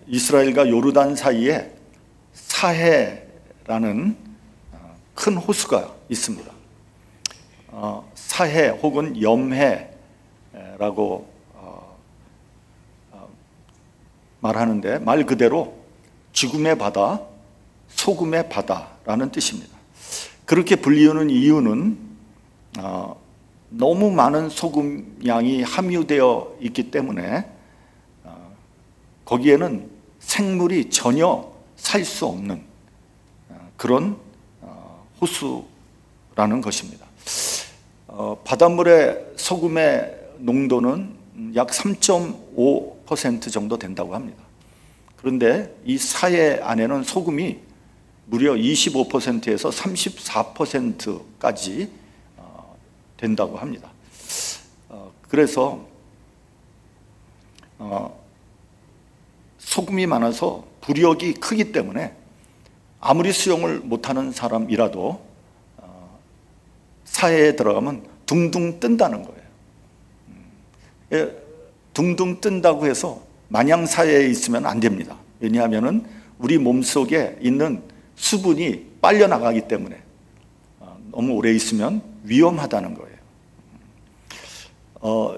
이스라엘과 요르단 사이에 사해라는 큰 호수가 있습니다. 사해 혹은 염해라고 말하는데, 말 그대로 죽음의 바다, 소금의 바다라는 뜻입니다. 그렇게 불리우는 이유는 너무 많은 소금 양이 함유되어 있기 때문에 거기에는 생물이 전혀 살 수 없는 그런 호수라는 것입니다. 바닷물의 소금의 농도는 약 3.5% 정도 된다고 합니다. 그런데 이 사해 안에는 소금이 무려 25%에서 34%까지 된다고 합니다. 그래서 소금이 많아서 부력이 크기 때문에 아무리 수영을 못하는 사람이라도 사해에 들어가면 둥둥 뜬다는 거예요. 둥둥 뜬다고 해서 마냥 사해에 있으면 안 됩니다. 왜냐하면 우리 몸속에 있는 수분이 빨려나가기 때문에 너무 오래 있으면 위험하다는 거예요.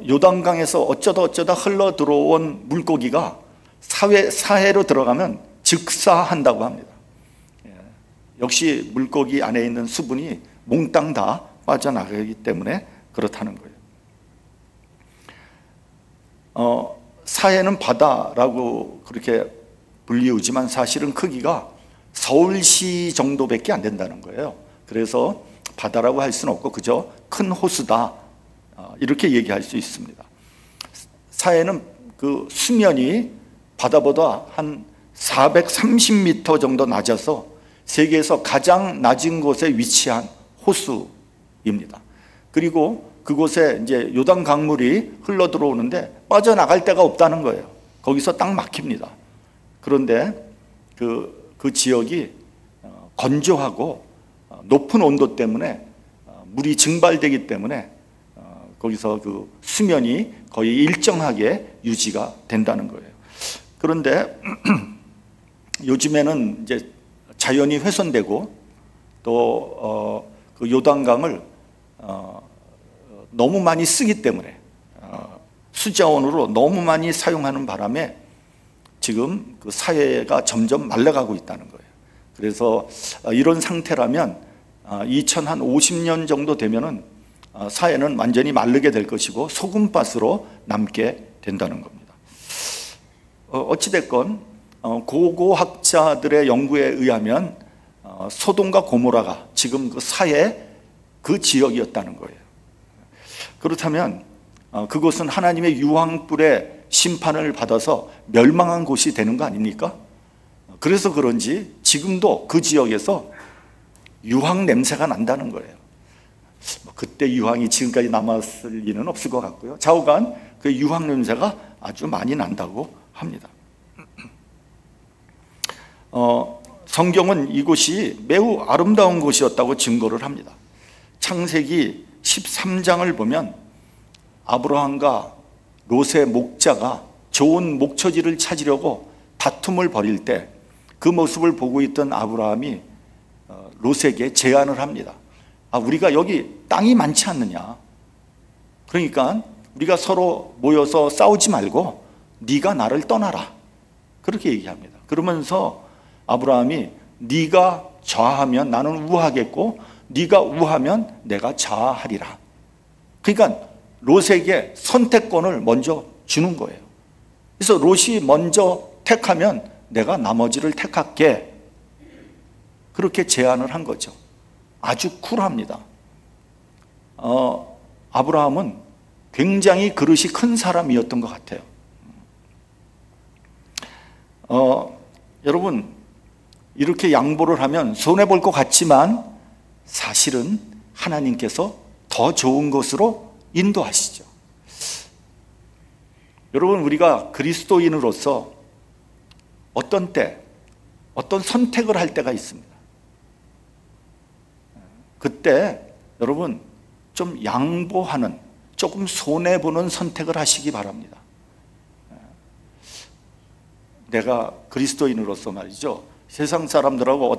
요단강에서 어쩌다 흘러 들어온 물고기가 사해로 들어가면 즉사한다고 합니다. 역시 물고기 안에 있는 수분이 몽땅 다 빠져나가기 때문에 그렇다는 거예요. 사해는 바다라고 그렇게 불리우지만 사실은 크기가 서울시 정도밖에 안 된다는 거예요. 그래서 바다라고 할 수는 없고 그저 큰 호수다, 이렇게 얘기할 수 있습니다. 사해는 그 수면이 바다보다 한 430m 정도 낮아서 세계에서 가장 낮은 곳에 위치한 호수입니다. 그리고 그곳에 이제 요단 강물이 흘러 들어오는데 빠져나갈 데가 없다는 거예요. 거기서 딱 막힙니다. 그런데 그 지역이 건조하고 높은 온도 때문에 물이 증발되기 때문에 거기서 그 수면이 거의 일정하게 유지가 된다는 거예요. 그런데 요즘에는 이제 자연이 훼손되고 또 그 요단강을 너무 많이 쓰기 때문에 수자원으로 너무 많이 사용하는 바람에 지금 그 사해가 점점 말라가고 있다는 거예요. 그래서 이런 상태라면 2050년 정도 되면은 사해는 완전히 마르게 될 것이고 소금밭으로 남게 된다는 겁니다. 어찌됐건 고고학자들의 연구에 의하면 소돔과 고모라가 지금 그 사해 그 지역이었다는 거예요. 그렇다면 그곳은 하나님의 유황불의 심판을 받아서 멸망한 곳이 되는 거 아닙니까? 그래서 그런지 지금도 그 지역에서 유황 냄새가 난다는 거예요. 그때 유황이 지금까지 남았을 리는 없을 것 같고요. 좌우간 그 유황 냄새가 아주 많이 난다고 합니다. 성경은 이곳이 매우 아름다운 곳이었다고 증거를 합니다. 창세기 13장을 보면 아브라함과 롯의 목자가 좋은 목초지를 찾으려고 다툼을 벌일 때 그 모습을 보고 있던 아브라함이 롯에게 제안을 합니다. 우리가 여기 땅이 많지 않느냐, 그러니까 우리가 서로 모여서 싸우지 말고 네가 나를 떠나라, 그렇게 얘기합니다. 그러면서 아브라함이 네가 좌하면 나는 우하겠고 네가 우하면 내가 좌하리라. 그러니까 롯에게 선택권을 먼저 주는 거예요. 그래서 롯이 먼저 택하면 내가 나머지를 택할게, 그렇게 제안을 한 거죠. 아주 쿨합니다. 아브라함은 굉장히 그릇이 큰 사람이었던 것 같아요. 여러분, 이렇게 양보를 하면 손해볼 것 같지만 사실은 하나님께서 더 좋은 것으로 인도하시죠. 여러분, 우리가 그리스도인으로서 어떤 때 어떤 선택을 할 때가 있습니다. 그때 여러분 좀 양보하는, 조금 손해보는 선택을 하시기 바랍니다. 내가 그리스도인으로서 말이죠, 세상 사람들하고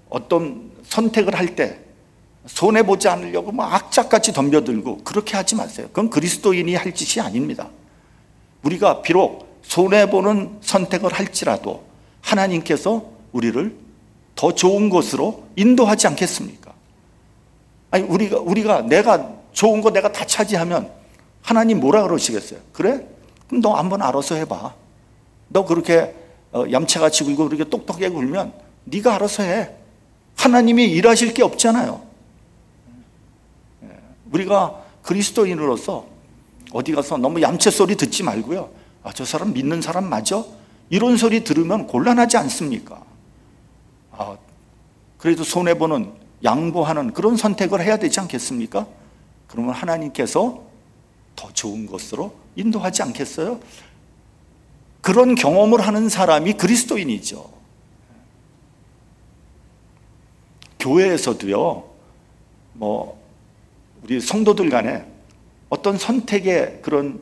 어떤 선택을 할 때 손해보지 않으려고 악착같이 덤벼들고 그렇게 하지 마세요. 그건 그리스도인이 할 짓이 아닙니다. 우리가 비록 손해보는 선택을 할지라도 하나님께서 우리를 더 좋은 곳으로 인도하지 않겠습니까? 아니, 우리가 내가 좋은 거 내가 다 차지하면 하나님 뭐라 그러시겠어요? 그래? 그럼 너 한번 알아서 해봐. 너 그렇게 얌체같이 굴고 그렇게 똑똑하게 굴면 네가 알아서 해. 하나님이 일하실 게 없잖아요. 우리가 그리스도인으로서 어디 가서 너무 얌체 소리 듣지 말고요. 아, 저 사람 믿는 사람 맞아? 이런 소리 들으면 곤란하지 않습니까? 아, 그래도 손해보는, 양보하는 그런 선택을 해야 되지 않겠습니까? 그러면 하나님께서 더 좋은 것으로 인도하지 않겠어요? 그런 경험을 하는 사람이 그리스도인이죠. 교회에서도요, 우리 성도들 간에 어떤 선택의 그런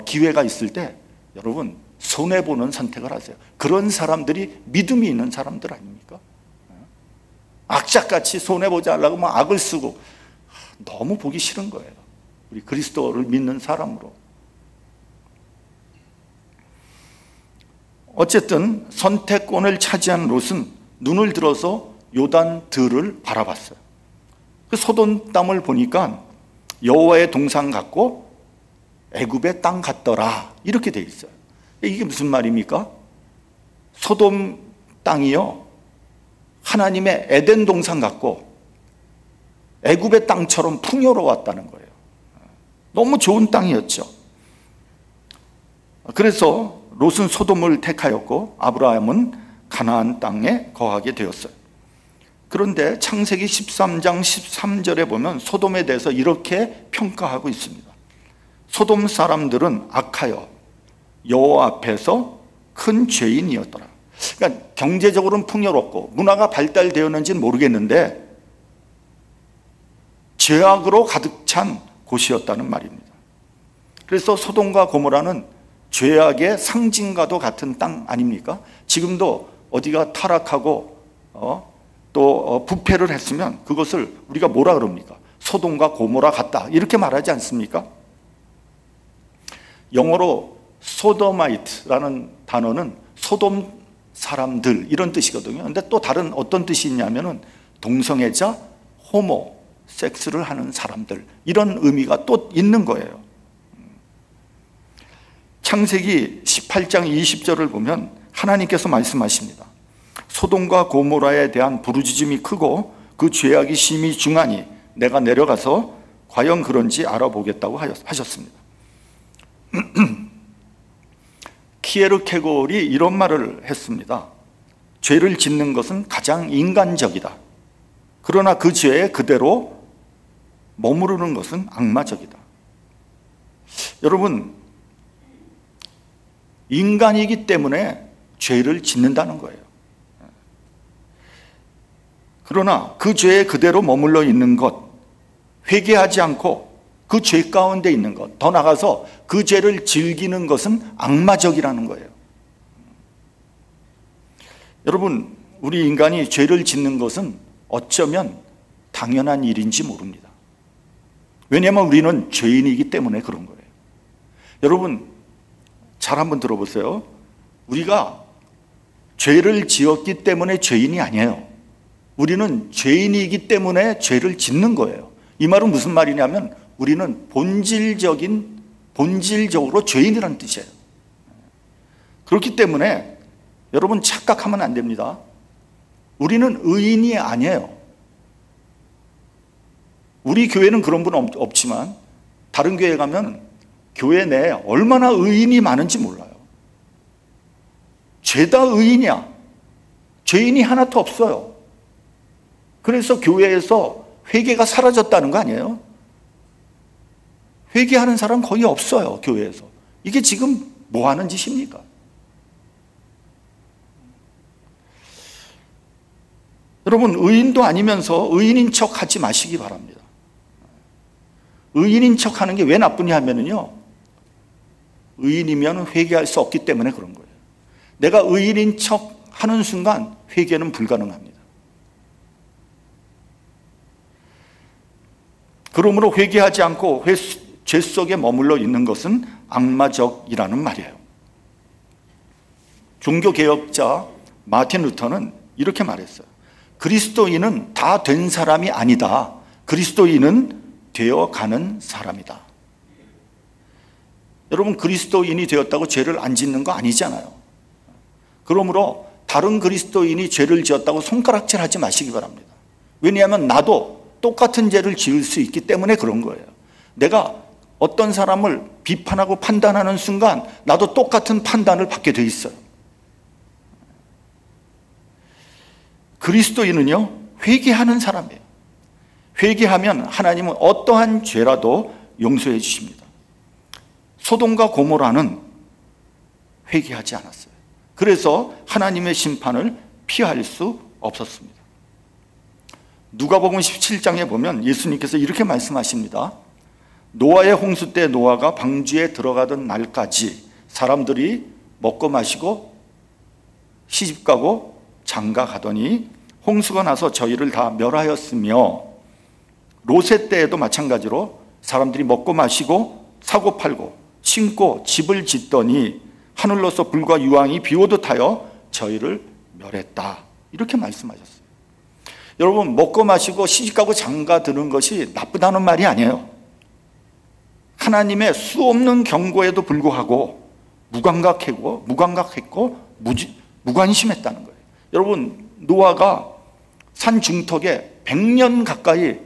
기회가 있을 때 여러분 손해보는 선택을 하세요. 그런 사람들이 믿음이 있는 사람들 아닙니까? 악착같이 손해보지 않으려고 막 악을 쓰고 너무 보기 싫은 거예요. 우리 그리스도를 믿는 사람으로. 어쨌든 선택권을 차지한 롯은 눈을 들어서 요단들을 바라봤어요. 그 소돔 땅을 보니까 여호와의 동산 같고 애굽의 땅 같더라 이렇게 돼 있어요. 이게 무슨 말입니까? 소돔 땅이요 하나님의 에덴 동산 같고 애굽의 땅처럼 풍요로웠다는 거예요. 너무 좋은 땅이었죠. 그래서 롯은 소돔을 택하였고 아브라함은 가나안 땅에 거하게 되었어요. 그런데 창세기 13장 13절에 보면 소돔에 대해서 이렇게 평가하고 있습니다. 소돔 사람들은 악하여 여호와 앞에서 큰 죄인이었더라. 그러니까 경제적으로는 풍요롭고 문화가 발달되었는지는 모르겠는데 죄악으로 가득 찬 곳이었다는 말입니다. 그래서 소돔과 고모라는 죄악의 상징과도 같은 땅 아닙니까? 지금도 어디가 타락하고 또 부패를 했으면 그것을 우리가 뭐라 그럽니까? 소돔과 고모라 같다 이렇게 말하지 않습니까? 영어로 소도마이트라는 단어는 소돔 사람들 이런 뜻이거든요. 근데 또 다른 어떤 뜻이 있냐면은 동성애자, 호모, 섹스를 하는 사람들 이런 의미가 또 있는 거예요. 창세기 18장 20절을 보면 하나님께서 말씀하십니다. 소돔과 고모라에 대한 부르짖음이 크고 그 죄악이 심히 중하니 내가 내려가서 과연 그런지 알아보겠다고 하셨습니다. 키에르케골이 이런 말을 했습니다. 죄를 짓는 것은 가장 인간적이다. 그러나 그 죄에 그대로 머무르는 것은 악마적이다. 여러분, 인간이기 때문에 죄를 짓는다는 거예요. 그러나 그 죄에 그대로 머물러 있는 것, 회개하지 않고 그 죄 가운데 있는 것, 더 나아가서 그 죄를 즐기는 것은 악마적이라는 거예요. 여러분, 우리 인간이 죄를 짓는 것은 어쩌면 당연한 일인지 모릅니다. 왜냐하면 우리는 죄인이기 때문에 그런 거예요. 여러분, 잘 한번 들어보세요. 우리가 죄를 지었기 때문에 죄인이 아니에요. 우리는 죄인이기 때문에 죄를 짓는 거예요. 이 말은 무슨 말이냐면 우리는 본질적으로 죄인이라는 뜻이에요. 그렇기 때문에 여러분 착각하면 안 됩니다. 우리는 의인이 아니에요. 우리 교회는 그런 분은 없지만 다른 교회 가면 교회 내에 얼마나 의인이 많은지 몰라요. 죄다 의인이야. 죄인이 하나도 없어요. 그래서 교회에서 회개가 사라졌다는 거 아니에요? 회개하는 사람 거의 없어요, 교회에서. 이게 지금 뭐 하는 짓입니까? 여러분, 의인도 아니면서 의인인 척 하지 마시기 바랍니다. 의인인 척 하는 게 왜 나쁘냐 하면요, 의인이면 회개할 수 없기 때문에 그런 거예요. 내가 의인인 척 하는 순간 회개는 불가능합니다. 그러므로 회개하지 않고 죄 속에 머물러 있는 것은 악마적이라는 말이에요. 종교개혁자 마틴 루터는 이렇게 말했어요. 그리스도인은 다 된 사람이 아니다. 그리스도인은 되어가는 사람이다. 여러분, 그리스도인이 되었다고 죄를 안 짓는 거 아니잖아요. 그러므로 다른 그리스도인이 죄를 지었다고 손가락질 하지 마시기 바랍니다. 왜냐하면 나도 똑같은 죄를 지을 수 있기 때문에 그런 거예요. 내가 어떤 사람을 비판하고 판단하는 순간 나도 똑같은 판단을 받게 돼 있어요. 그리스도인은요, 회개하는 사람이에요. 회개하면 하나님은 어떠한 죄라도 용서해 주십니다. 소돔과 고모라는 회개하지 않았어요. 그래서 하나님의 심판을 피할 수 없었습니다. 누가복음 17장에 보면 예수님께서 이렇게 말씀하십니다. 노아의 홍수 때 노아가 방주에 들어가던 날까지 사람들이 먹고 마시고 시집가고 장가가더니 홍수가 나서 저희를 다 멸하였으며, 롯의 때에도 마찬가지로 사람들이 먹고 마시고 사고 팔고 신고 집을 짓더니 하늘로서 불과 유황이 비 오듯 하여 저희를 멸했다. 이렇게 말씀하셨어요. 여러분, 먹고 마시고 시집가고 장가드는 것이 나쁘다는 말이 아니에요. 하나님의 수없는 경고에도 불구하고 무감각했고 무관심했다는 거예요. 여러분, 노아가 산 중턱에 100년 가까이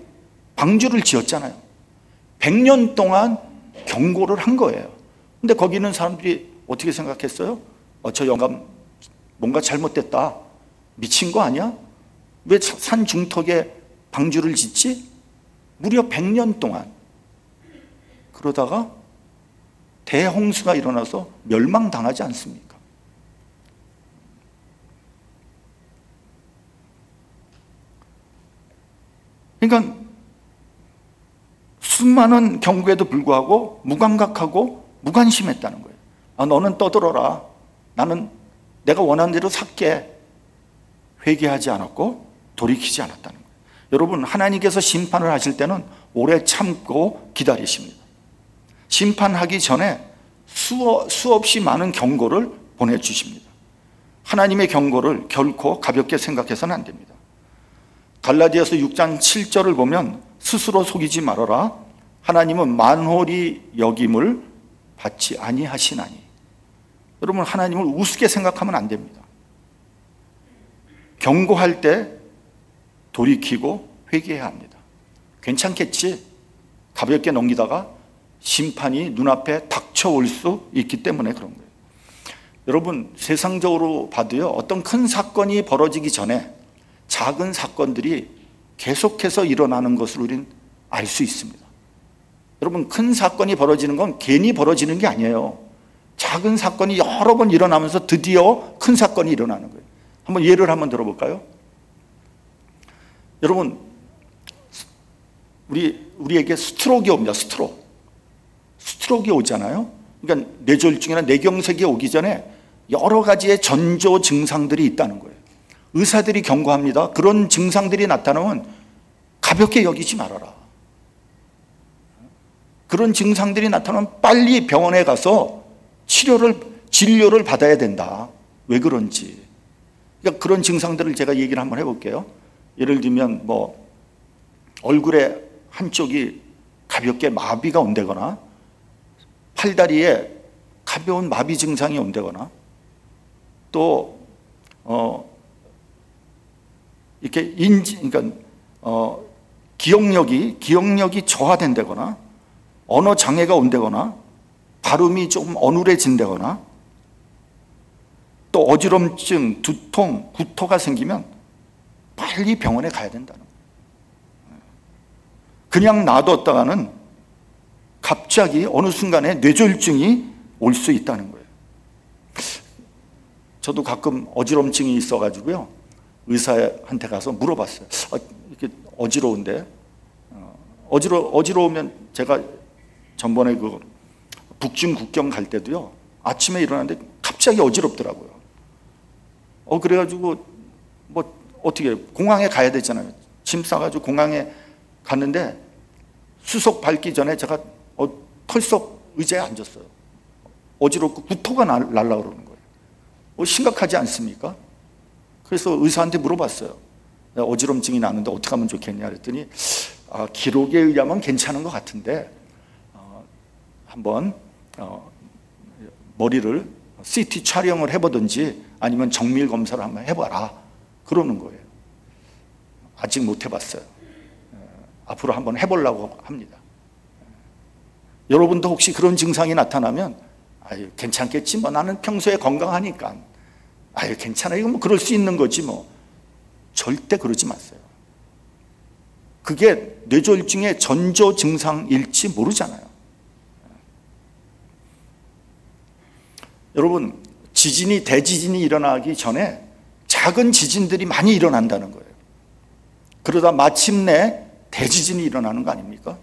방주를 지었잖아요. 100년 동안 경고를 한 거예요. 근데 거기 있는 사람들이 어떻게 생각했어요? 저 영감 뭔가 잘못됐다. 미친 거 아니야? 왜 산 중턱에 방주를 짓지? 무려 100년 동안. 그러다가 대홍수가 일어나서 멸망당하지 않습니까? 그러니까 수많은 경고에도 불구하고 무감각하고 무관심했다는 거예요. 너는 떠들어라. 나는 내가 원하는 대로 살게. 회개하지 않았고 돌이키지 않았다는 거예요. 여러분, 하나님께서 심판을 하실 때는 오래 참고 기다리십니다. 심판하기 전에 수없이 많은 경고를 보내주십니다. 하나님의 경고를 결코 가볍게 생각해서는 안 됩니다. 갈라디아서 6장 7절을 보면 스스로 속이지 말아라. 하나님은 만홀히 여김을 받지 아니하시나니. 여러분, 하나님을 우습게 생각하면 안 됩니다. 경고할 때 돌이키고 회개해야 합니다. 괜찮겠지? 가볍게 넘기다가 심판이 눈앞에 닥쳐올 수 있기 때문에 그런 거예요. 여러분, 세상적으로 봐도요, 어떤 큰 사건이 벌어지기 전에 작은 사건들이 계속해서 일어나는 것을 우리는 알 수 있습니다. 여러분, 큰 사건이 벌어지는 건 괜히 벌어지는 게 아니에요. 작은 사건이 여러 번 일어나면서 드디어 큰 사건이 일어나는 거예요. 한번 예를 한번 들어볼까요? 여러분, 우리에게 스트로크가 옵니다. 스트로크가 오잖아요. 그러니까 뇌졸중이나 뇌경색이 오기 전에 여러 가지의 전조 증상들이 있다는 거예요. 의사들이 경고합니다. 그런 증상들이 나타나면 가볍게 여기지 말아라. 그런 증상들이 나타나면 빨리 병원에 가서 진료를 받아야 된다. 왜 그런지. 그러니까 그런 증상들을 제가 얘기를 한번 해볼게요. 예를 들면 얼굴에 한쪽이 가볍게 마비가 온다거나, 팔다리에 가벼운 마비 증상이 온다거나, 또 이렇게 그러니까 기억력이 저하된다거나, 언어 장애가 온다거나, 발음이 조금 어눌해진다거나, 또 어지럼증, 두통, 구토가 생기면 빨리 병원에 가야 된다는 거예요. 그냥 놔뒀다가는 갑자기 어느 순간에 뇌졸중이 올 수 있다는 거예요. 저도 가끔 어지럼증이 있어가지고요, 의사한테 가서 물어봤어요. 이렇게 어지러운데, 어지러우면 제가 전번에 북중 국경 갈 때도요, 아침에 일어났는데 갑자기 어지럽더라고요. 그래가지고 뭐 어떻게 공항에 가야 되잖아요. 짐 싸가지고 공항에 갔는데 수속 밟기 전에 제가 털썩 의자에 앉았어요. 어지럽고 구토가 날라 그러는 거예요. 심각하지 않습니까? 그래서 의사한테 물어봤어요. 내가 어지럼증이 나는데 어떻게 하면 좋겠냐 그랬더니 기록에 의하면 괜찮은 것 같은데 한번 머리를 CT 촬영을 해보든지 아니면 정밀 검사를 한번 해봐라 그러는 거예요. 아직 못 해봤어요. 앞으로 한번 해보려고 합니다. 여러분도 혹시 그런 증상이 나타나면 아유 괜찮겠지 뭐 나는 평소에 건강하니까 아유 괜찮아 이거 뭐 그럴 수 있는 거지 뭐 절대 그러지 마세요. 그게 뇌졸중의 전조 증상일지 모르잖아요. 여러분 대지진이 일어나기 전에 작은 지진들이 많이 일어난다는 거예요. 그러다 마침내 대지진이 일어나는 거 아닙니까?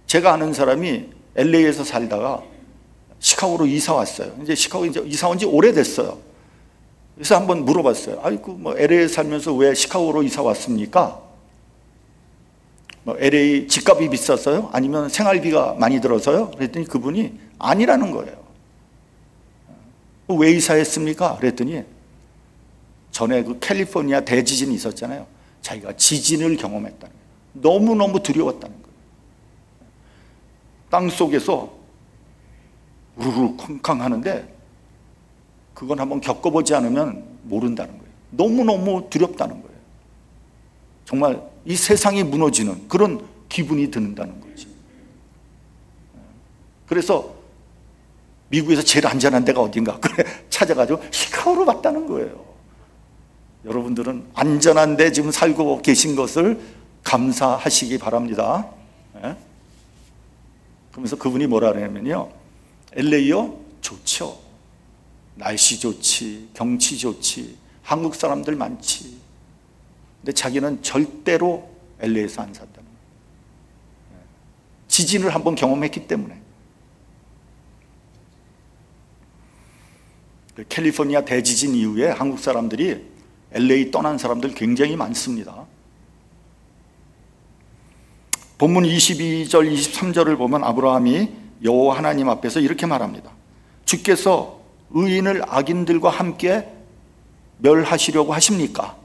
제가 아는 사람이 LA에서 살다가 시카고로 이사 왔어요. 이제 시카고 이사 온 지 오래됐어요. 그래서 한번 물어봤어요. 아이고 뭐 LA에 살면서 왜 시카고로 이사 왔습니까? 뭐 LA 집값이 비쌌어요? 아니면 생활비가 많이 들어서요? 그랬더니 그분이 아니라는 거예요. 왜 이사했습니까? 그랬더니 전에 그 캘리포니아 대지진이 있었잖아요. 자기가 지진을 경험했다는 거예요. 너무너무 두려웠다는 거예요. 땅 속에서 우르르 쿵쾅 하는데 그건 한번 겪어보지 않으면 모른다는 거예요. 너무너무 두렵다는 거예요. 정말 이 세상이 무너지는 그런 기분이 든다는 거지. 그래서 미국에서 제일 안전한 데가 어딘가 그래 찾아가지고 시카고로 왔다는 거예요. 여러분들은 안전한 데 지금 살고 계신 것을 감사하시기 바랍니다. 그러면서 그분이 뭐라 그러냐면요, LA요? 좋죠. 날씨 좋지, 경치 좋지, 한국 사람들 많지. 근데 자기는 절대로 LA에서 안 산다는 거예요. 지진을 한번 경험했기 때문에. 캘리포니아 대지진 이후에 한국 사람들이 LA 떠난 사람들 굉장히 많습니다. 본문 22절, 23절을 보면 아브라함이 여호와 하나님 앞에서 이렇게 말합니다. 주께서 의인을 악인들과 함께 멸하시려고 하십니까?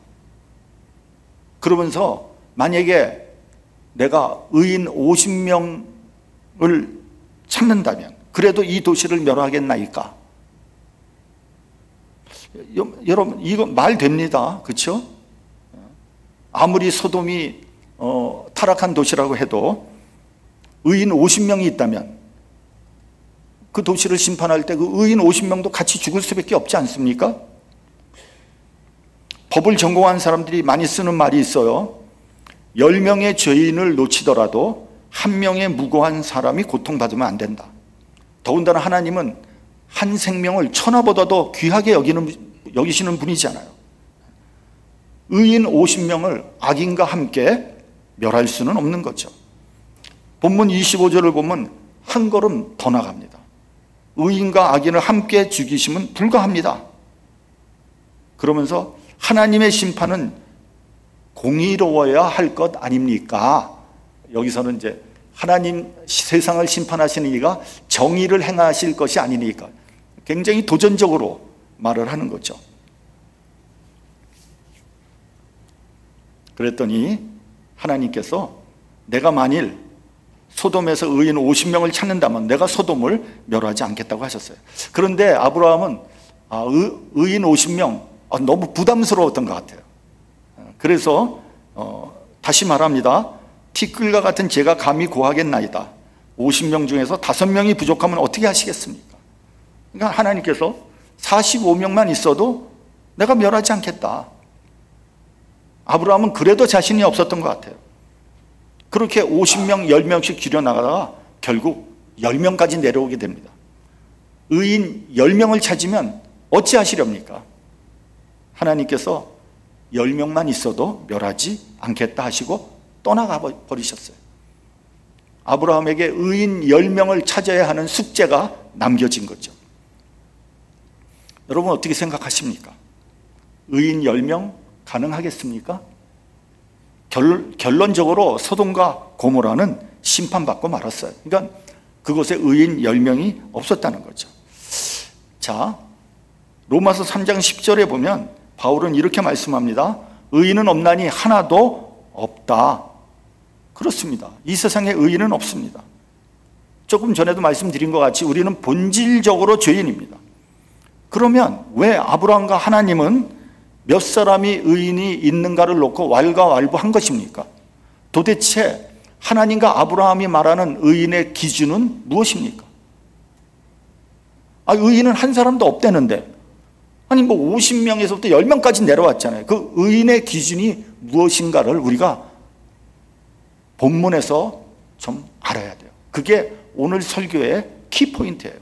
그러면서 만약에 내가 의인 50명을 찾는다면 그래도 이 도시를 멸하겠나이까? 여러분 이거 말 됩니다. 그렇죠? 아무리 소돔이 타락한 도시라고 해도 의인 50명이 있다면 그 도시를 심판할 때 그 의인 50명도 같이 죽을 수밖에 없지 않습니까? 법을 전공한 사람들이 많이 쓰는 말이 있어요. 10명의 죄인을 놓치더라도 1명의 무고한 사람이 고통받으면 안 된다. 더군다나 하나님은 한 생명을 천하보다도 귀하게 여기시는 분이잖아요. 의인 50명을 악인과 함께 멸할 수는 없는 거죠. 본문 25절을 보면 한 걸음 더 나갑니다. 의인과 악인을 함께 죽이시면 불가합니다. 그러면서 하나님의 심판은 공의로워야 할 것 아닙니까? 여기서는 이제 하나님 세상을 심판하시는 이가 정의를 행하실 것이 아니니까 굉장히 도전적으로 말을 하는 거죠. 그랬더니 하나님께서 내가 만일 소돔에서 의인 50명을 찾는다면 내가 소돔을 멸하지 않겠다고 하셨어요. 그런데 아브라함은 의인 50명 너무 부담스러웠던 것 같아요. 그래서 다시 말합니다. 티끌과 같은 제가 감히 고하겠나이다. 50명 중에서 5명이 부족하면 어떻게 하시겠습니까? 그러니까 하나님께서 45명만 있어도 내가 멸하지 않겠다. 아브라함은 그래도 자신이 없었던 것 같아요. 그렇게 50명, 10명씩 줄여나가다가 결국 10명까지 내려오게 됩니다. 의인 10명을 찾으면 어찌하시렵니까? 하나님께서 10명만 있어도 멸하지 않겠다 하시고 떠나가 버리셨어요. 아브라함에게 의인 10명을 찾아야 하는 숙제가 남겨진 거죠. 여러분 어떻게 생각하십니까? 의인 10명 가능하겠습니까? 결론적으로 소돔과 고모라는 심판받고 말았어요. 그러니까 그곳에 의인 10명이 없었다는 거죠. 자, 로마서 3장 10절에 보면 바울은 이렇게 말씀합니다. 의인은 없나니 하나도 없다. 그렇습니다. 이 세상에 의인은 없습니다. 조금 전에도 말씀드린 것 같이 우리는 본질적으로 죄인입니다. 그러면 왜 아브라함과 하나님은 몇 사람이 의인이 있는가를 놓고 왈가왈부한 것입니까? 도대체 하나님과 아브라함이 말하는 의인의 기준은 무엇입니까? 의인은 한 사람도 없다는데, 아니 50명에서부터 10명까지 내려왔잖아요. 그 의인의 기준이 무엇인가를 우리가 본문에서 좀 알아야 돼요. 그게 오늘 설교의 키포인트예요.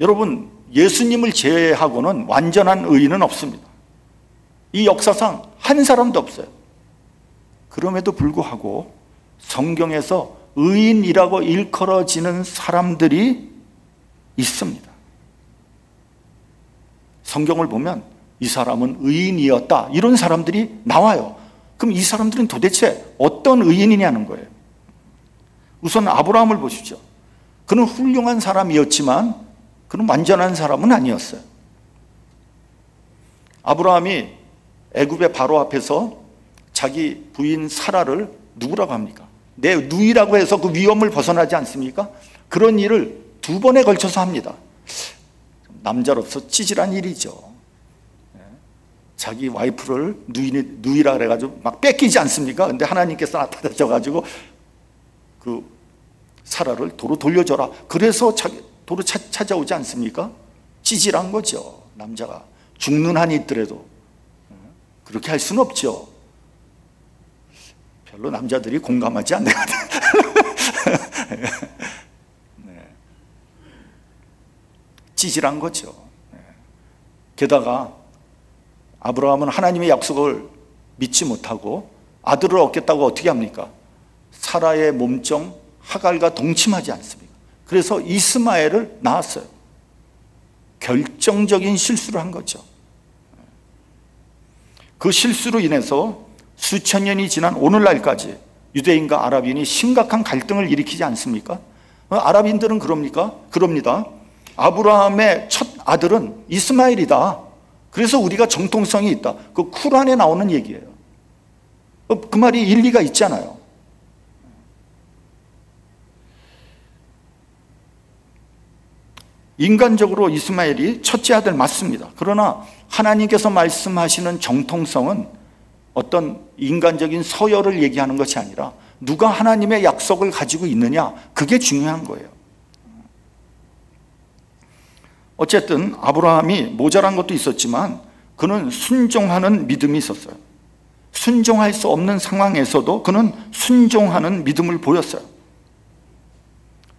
여러분, 예수님을 제외하고는 완전한 의인은 없습니다. 이 역사상 한 사람도 없어요. 그럼에도 불구하고 성경에서 의인이라고 일컬어지는 사람들이 있습니다. 성경을 보면 이 사람은 의인이었다, 이런 사람들이 나와요. 그럼 이 사람들은 도대체 어떤 의인이냐는 거예요. 우선 아브라함을 보십시오. 그는 훌륭한 사람이었지만 그는 완전한 사람은 아니었어요. 아브라함이 애굽의 바로 앞에서 자기 부인 사라를 누구라고 합니까? 내 누이라고 해서 그 위험을 벗어나지 않습니까? 그런 일을 2번에 걸쳐서 합니다. 남자로서 찌질한 일이죠. 자기 와이프를 누이라 그래가지고 막 뺏기지 않습니까? 근데 하나님께서 나타나셔가지고 그 사라를 도로 돌려줘라. 그래서 도로 찾아오지 않습니까? 찌질한 거죠. 남자가 죽는 한이 있더라도 그렇게 할 수는 없죠. 별로 남자들이 공감하지 않는 것 같아요. 네. 찌질한 거죠. 네. 게다가 아브라함은 하나님의 약속을 믿지 못하고 아들을 얻겠다고 어떻게 합니까? 사라의 몸종 하갈과 동침하지 않습니까? 그래서 이스마엘을 낳았어요. 결정적인 실수를 한 거죠. 그 실수로 인해서 수천 년이 지난 오늘날까지 유대인과 아랍인이 심각한 갈등을 일으키지 않습니까? 아랍인들은 그럽니다. 아브라함의 첫 아들은 이스마엘이다. 그래서 우리가 정통성이 있다. 그 쿠란에 나오는 얘기예요. 그 말이 일리가 있잖아요. 인간적으로 이스마엘이 첫째 아들 맞습니다. 그러나 하나님께서 말씀하시는 정통성은 어떤 인간적인 서열을 얘기하는 것이 아니라 누가 하나님의 약속을 가지고 있느냐, 그게 중요한 거예요. 어쨌든 아브라함이 모자란 것도 있었지만 그는 순종하는 믿음이 있었어요. 순종할 수 없는 상황에서도 그는 순종하는 믿음을 보였어요.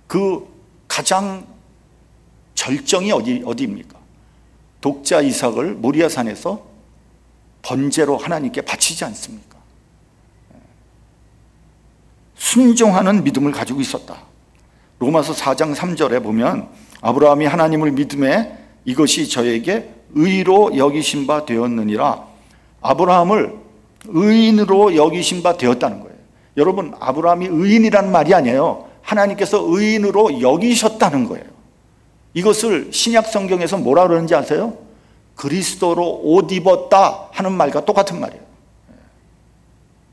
그 가장 절정이 어디입니까? 독자 이삭을 모리아산에서 번제로 하나님께 바치지 않습니까? 순종하는 믿음을 가지고 있었다. 로마서 4장 3절에 보면 아브라함이 하나님을 믿음에 이것이 저에게 의로 여기신 바 되었느니라. 아브라함을 의인으로 여기신 바 되었다는 거예요. 여러분, 아브라함이 의인이라는 말이 아니에요. 하나님께서 의인으로 여기셨다는 거예요. 이것을 신약 성경에서 뭐라 그러는지 아세요? 그리스도로 옷 입었다 하는 말과 똑같은 말이에요.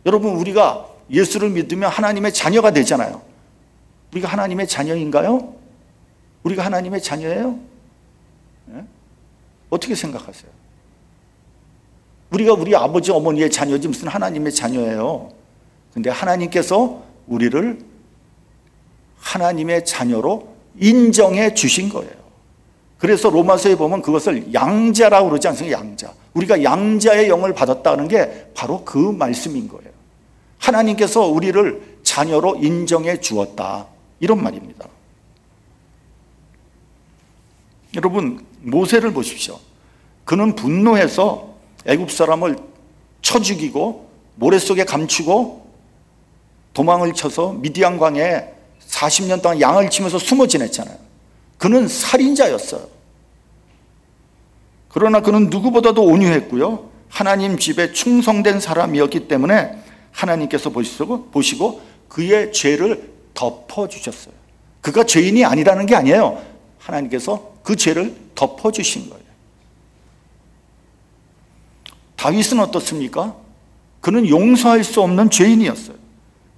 여러분, 우리가 예수를 믿으면 하나님의 자녀가 되잖아요. 우리가 하나님의 자녀인가요? 우리가 하나님의 자녀예요? 어떻게 생각하세요? 우리가 우리 아버지 어머니의 자녀지 무슨 하나님의 자녀예요. 근데 하나님께서 우리를 하나님의 자녀로 인정해 주신 거예요. 그래서 로마서에 보면 그것을 양자라고 그러지 않습니까? 양자. 우리가 양자의 영을 받았다는 게 바로 그 말씀인 거예요. 하나님께서 우리를 자녀로 인정해 주었다, 이런 말입니다. 여러분, 모세를 보십시오. 그는 분노해서 애굽 사람을 쳐 죽이고 모래 속에 감추고 도망을 쳐서 미디안 광야에 40년 동안 양을 치면서 숨어 지냈잖아요. 그는 살인자였어요. 그러나 그는 누구보다도 온유했고요, 하나님 집에 충성된 사람이었기 때문에 하나님께서 보시고 그의 죄를 덮어주셨어요. 그가 죄인이 아니라는 게 아니에요. 하나님께서 그 죄를 덮어주신 거예요. 다윗은 어떻습니까? 그는 용서할 수 없는 죄인이었어요.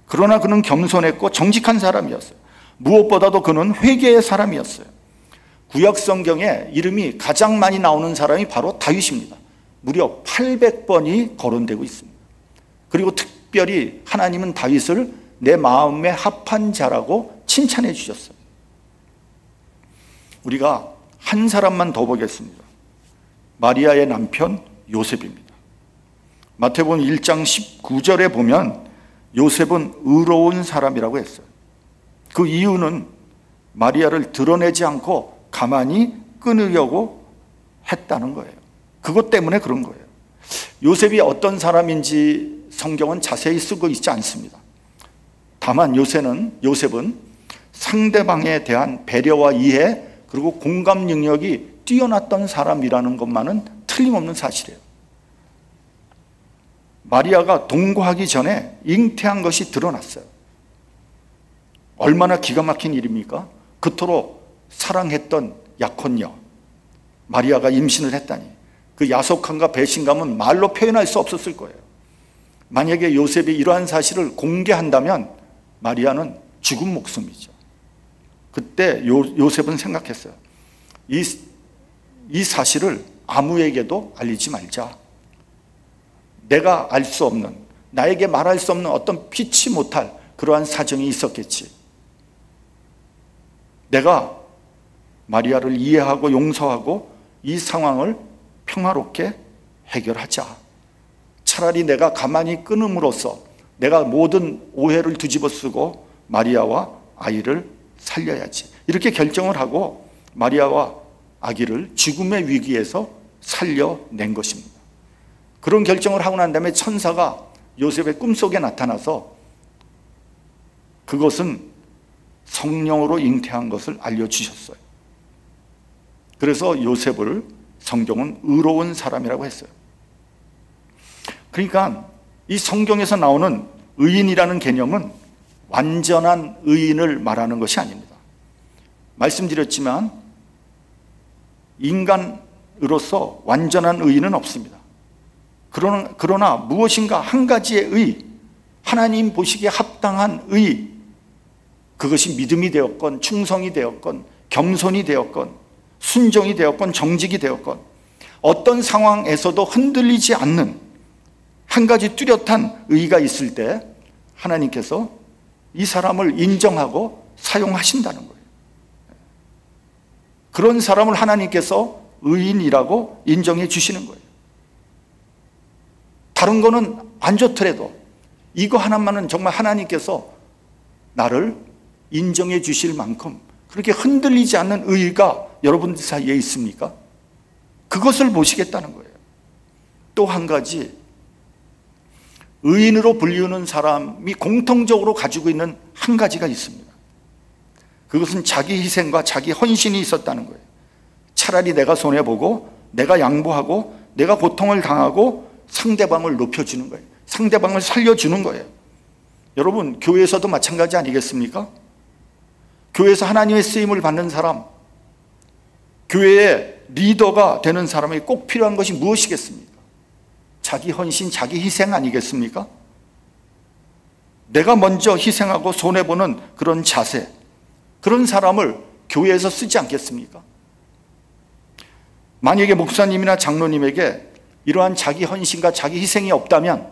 그러나 그는 겸손했고 정직한 사람이었어요. 무엇보다도 그는 회개의 사람이었어요. 구약 성경에 이름이 가장 많이 나오는 사람이 바로 다윗입니다. 무려 800번이 거론되고 있습니다. 그리고 특별히 하나님은 다윗을 내 마음에 합한 자라고 칭찬해 주셨어요. 우리가 한 사람만 더 보겠습니다. 마리아의 남편 요셉입니다. 마태복음 1장 19절에 보면 요셉은 의로운 사람이라고 했어요. 그 이유는 마리아를 드러내지 않고 가만히 끊으려고 했다는 거예요. 그것 때문에 그런 거예요. 요셉이 어떤 사람인지 성경은 자세히 쓰고 있지 않습니다. 다만 요셉은 상대방에 대한 배려와 이해 그리고 공감 능력이 뛰어났던 사람이라는 것만은 틀림없는 사실이에요. 마리아가 동거하기 전에 잉태한 것이 드러났어요. 얼마나 기가 막힌 일입니까? 그토록 사랑했던 약혼녀 마리아가 임신을 했다니, 그 야속함과 배신감은 말로 표현할 수 없었을 거예요. 만약에 요셉이 이러한 사실을 공개한다면 마리아는 죽은 목숨이죠. 그때 요셉은 생각했어요. 이 사실을 아무에게도 알리지 말자. 내가 알 수 없는, 나에게 말할 수 없는 어떤 피치 못할 그러한 사정이 있었겠지. 내가 마리아를 이해하고 용서하고 이 상황을 평화롭게 해결하자. 차라리 내가 가만히 끊음으로써 내가 모든 오해를 뒤집어 쓰고 마리아와 아이를 살려야지. 이렇게 결정을 하고 마리아와 아기를 죽음의 위기에서 살려낸 것입니다. 그런 결정을 하고 난 다음에 천사가 요셉의 꿈속에 나타나서 그것은 성령으로 잉태한 것을 알려주셨어요. 그래서 요셉을 성경은 의로운 사람이라고 했어요. 그러니까 이 성경에서 나오는 의인이라는 개념은 완전한 의인을 말하는 것이 아닙니다. 말씀드렸지만 인간으로서 완전한 의인은 없습니다. 그러나 무엇인가 한 가지의 의, 하나님 보시기에 합당한 의, 그것이 믿음이 되었건 충성이 되었건 겸손이 되었건 순종이 되었건 정직이 되었건 어떤 상황에서도 흔들리지 않는 한 가지 뚜렷한 의가 있을 때 하나님께서 이 사람을 인정하고 사용하신다는 거예요. 그런 사람을 하나님께서 의인이라고 인정해 주시는 거예요. 다른 거는 안 좋더라도 이거 하나만은 정말 하나님께서 나를 인정해 주실 만큼 그렇게 흔들리지 않는 의가 여러분들 사이에 있습니까? 그것을 보시겠다는 거예요. 또 한 가지, 의인으로 불리우는 사람이 공통적으로 가지고 있는 한 가지가 있습니다. 그것은 자기 희생과 자기 헌신이 있었다는 거예요. 차라리 내가 손해보고 내가 양보하고 내가 고통을 당하고 상대방을 높여주는 거예요. 상대방을 살려주는 거예요. 여러분, 교회에서도 마찬가지 아니겠습니까? 교회에서 하나님의 쓰임을 받는 사람, 교회의 리더가 되는 사람이 꼭 필요한 것이 무엇이겠습니까? 자기 헌신, 자기 희생 아니겠습니까? 내가 먼저 희생하고 손해보는 그런 자세, 그런 사람을 교회에서 쓰지 않겠습니까? 만약에 목사님이나 장로님에게 이러한 자기 헌신과 자기 희생이 없다면,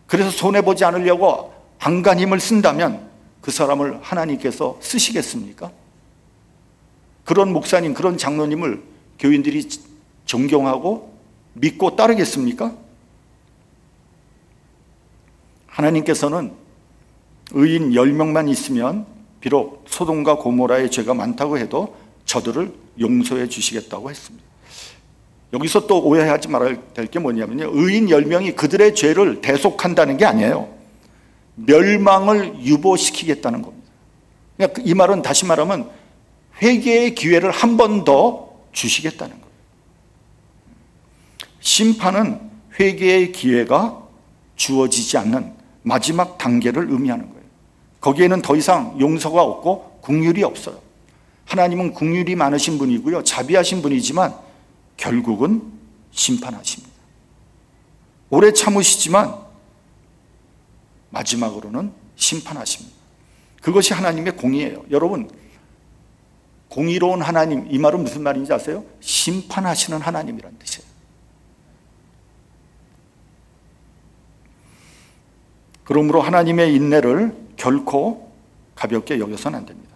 그래서 손해보지 않으려고 안간힘을 쓴다면 그 사람을 하나님께서 쓰시겠습니까? 그런 목사님, 그런 장로님을 교인들이 존경하고 믿고 따르겠습니까? 하나님께서는 의인 10명만 있으면 비록 소돔과 고모라의 죄가 많다고 해도 저들을 용서해 주시겠다고 했습니다. 여기서 또 오해하지 말아야 될 게 뭐냐면요, 의인 10명이 그들의 죄를 대속한다는 게 아니에요. 멸망을 유보시키겠다는 겁니다. 그러니까 이 말은 다시 말하면 회개의 기회를 한 번 더 주시겠다는 거예요. 심판은 회개의 기회가 주어지지 않는 마지막 단계를 의미하는 거예요. 거기에는 더 이상 용서가 없고 긍휼이 없어요. 하나님은 긍휼이 많으신 분이고요, 자비하신 분이지만 결국은 심판하십니다. 오래 참으시지만 마지막으로는 심판하십니다. 그것이 하나님의 공의예요. 여러분, 공의로운 하나님, 이 말은 무슨 말인지 아세요? 심판하시는 하나님이라는 뜻이에요. 그러므로 하나님의 인내를 결코 가볍게 여겨서는 안 됩니다.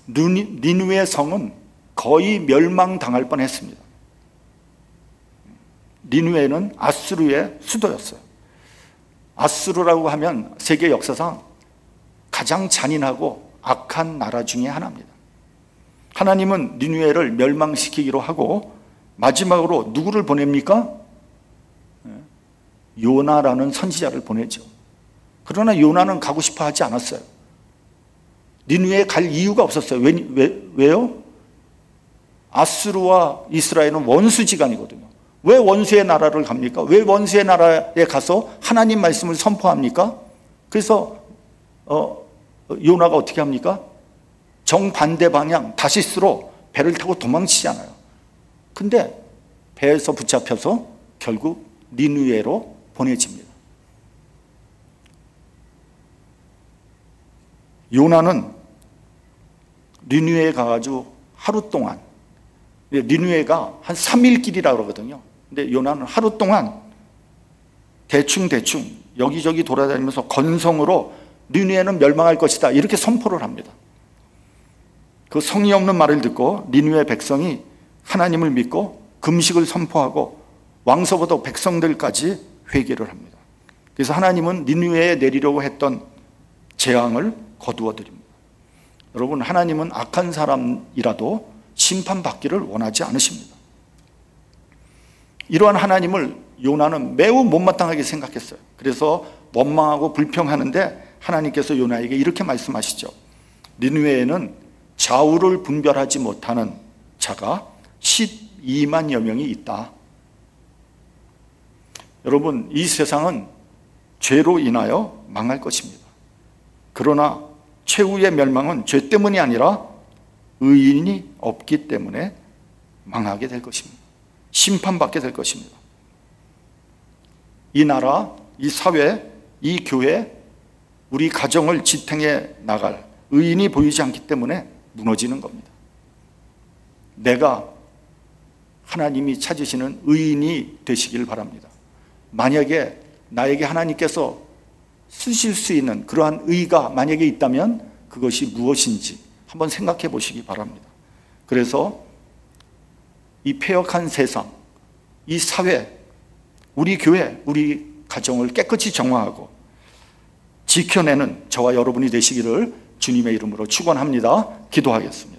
니느웨 성은 거의 멸망당할 뻔했습니다. 니느웨는 아수르의 수도였어요. 아수르라고 하면 세계 역사상 가장 잔인하고 악한 나라 중에 하나입니다. 하나님은 니느웨를 멸망시키기로 하고 마지막으로 누구를 보냅니까? 요나라는 선지자를 보내죠. 그러나 요나는 가고 싶어 하지 않았어요. 니느웨에 갈 이유가 없었어요. 왜요? 아수르와 이스라엘은 원수지간이거든요. 왜 원수의 나라를 갑니까? 왜 원수의 나라에 가서 하나님 말씀을 선포합니까? 그래서 요나가 어떻게 합니까? 정반대 방향 다시스로 배를 타고 도망치잖아요. 근데 배에서 붙잡혀서 결국 니느웨로 보내집니다. 요나는 니느웨에 가가지고 하루 동안, 니느웨가 한 3일 길이라고 그러거든요. 근데 요나는 하루 동안 대충 여기저기 돌아다니면서 건성으로 니느웨는 멸망할 것이다 이렇게 선포를 합니다. 그 성의 없는 말을 듣고 니느웨 백성이 하나님을 믿고 금식을 선포하고 왕서부터 백성들까지 회개를 합니다. 그래서 하나님은 니느웨에 내리려고 했던 재앙을 거두어 드립니다. 여러분, 하나님은 악한 사람이라도 심판받기를 원하지 않으십니다. 이러한 하나님을 요나는 매우 못마땅하게 생각했어요. 그래서 원망하고 불평하는데 하나님께서 요나에게 이렇게 말씀하시죠. 니느웨에는 좌우를 분별하지 못하는 자가 12만여 명이 있다. 여러분, 이 세상은 죄로 인하여 망할 것입니다. 그러나 최후의 멸망은 죄 때문이 아니라 의인이 없기 때문에 망하게 될 것입니다. 심판받게 될 것입니다. 이 나라, 이 사회, 이 교회, 우리 가정을 지탱해 나갈 의인이 보이지 않기 때문에 무너지는 겁니다. 내가 하나님이 찾으시는 의인이 되시길 바랍니다. 만약에 나에게 하나님께서 쓰실 수 있는 그러한 의가 만약에 있다면 그것이 무엇인지 한번 생각해 보시기 바랍니다. 그래서 이 패역한 세상, 이 사회, 우리 교회, 우리 가정을 깨끗이 정화하고 지켜내는 저와 여러분이 되시기를 주님의 이름으로 축원합니다. 기도하겠습니다.